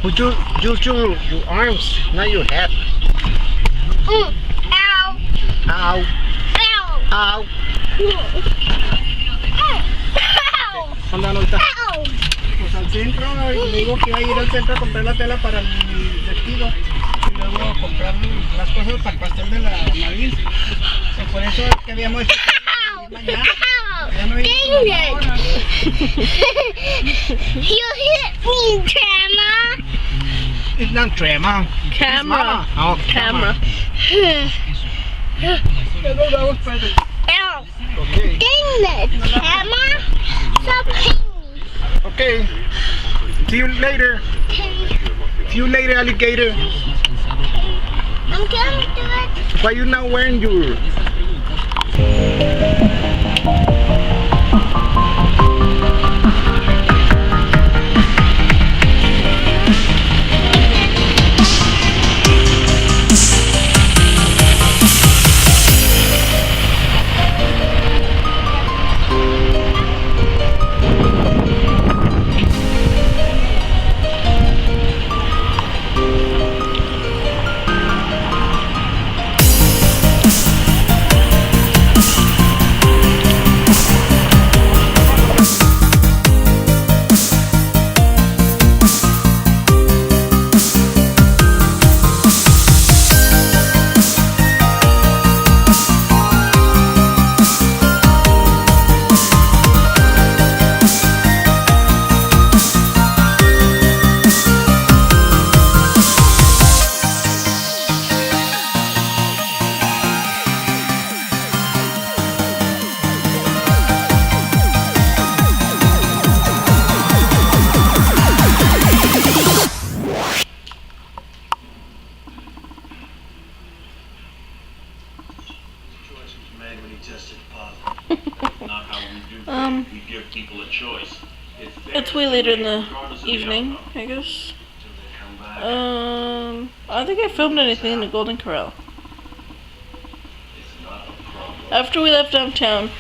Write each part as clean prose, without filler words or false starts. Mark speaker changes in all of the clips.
Speaker 1: But you use your arms, not your head.
Speaker 2: Ow.
Speaker 1: Ow.
Speaker 2: Ow.
Speaker 1: Ow.
Speaker 2: Ow.
Speaker 1: Anda, ahorita.
Speaker 2: Ow.
Speaker 1: Pues al centro, le digo que iba a ir al centro a comprar la tela para mi vestido y luego comprar las cosas para el pastel de la Marín. Por eso queríamos decir mañana.
Speaker 2: Dang it! You hit me, Grandma.
Speaker 1: It's not Trema.
Speaker 3: Camera.
Speaker 1: Oh,
Speaker 3: Camera.
Speaker 1: That was perfect.
Speaker 2: Ow.
Speaker 1: Okay.
Speaker 2: Dang it, Grandma. Stop hitting me.
Speaker 1: Okay. See you later. See you later, alligator.
Speaker 2: I'm gonna do it.
Speaker 1: Why you not wearing your...
Speaker 3: It's way later in the evening, I guess. I think I filmed anything in the Golden Corral. After we left downtown,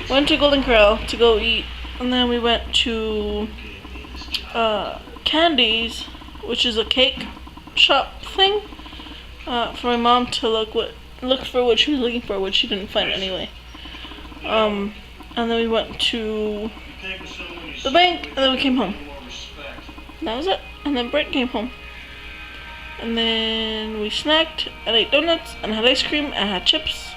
Speaker 3: went to Golden Corral to go eat, and then we went to Candy's, which is a cake shop thing, for my mom to look for what she was looking for, which she didn't find anyway. And then we went to the bank, and then we came home. And that was it. And then Brent came home. And then we snacked and ate donuts and had ice cream and had chips.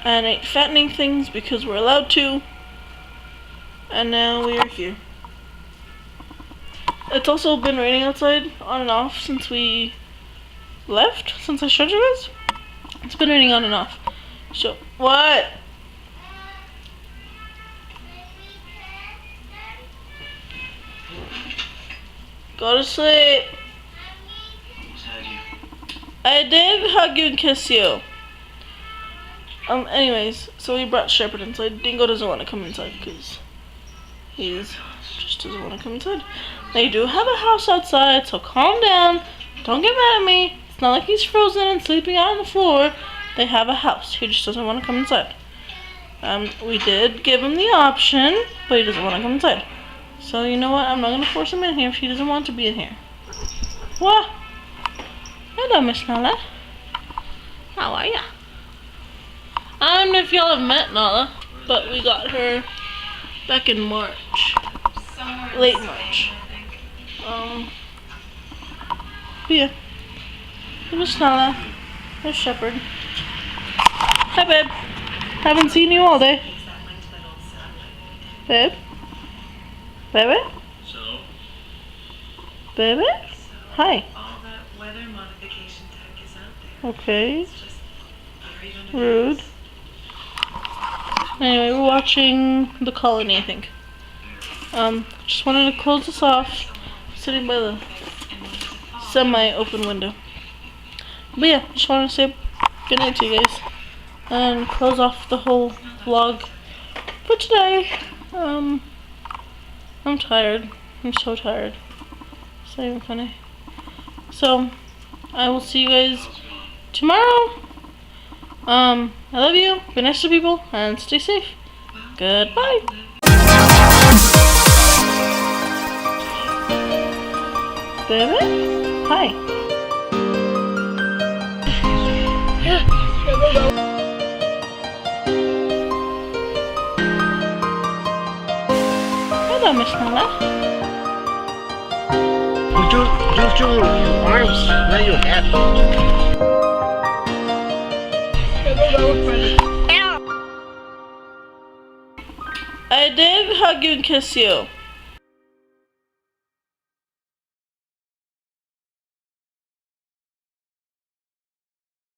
Speaker 3: And ate fattening things because we're allowed to. And now we are here. It's also been raining outside on and off since we left, since I showed you guys. It's been raining on and off. So, what? Go to sleep. I did hug you and kiss you. Anyways, so we brought Shepard inside. Dingo doesn't want to come inside because he's just doesn't want to come inside. They do have a house outside, so calm down. Don't get mad at me. It's not like he's frozen and sleeping out on the floor. They have a house. He just doesn't want to come inside. We did give him the option, but he doesn't want to come inside. So you know what? I'm not going to force him in here if he doesn't want to be in here. What? Hello, Miss Nala. How are ya? I don't know if y'all have met Nala, but we got her back in March. Late March. But yeah. Miss Nala. There's Shepard. Hi, babe. Haven't seen you all day. Babe? Baby? Baby? Hi. Okay. Rude. Anyway, we're watching The Colony, I think. Just wanted to close this off. Sitting by the semi-open window. But yeah, just wanted to say goodnight to you guys. And close off the whole vlog for today. I'm tired. I'm so tired. It's not even funny. So, I will see you guys tomorrow. I love you. Be nice to people and stay safe. Goodbye. Baby? Hi. Hello, Miss Nala.
Speaker 1: Put your arms, not your head.
Speaker 3: I did hug you and kiss you.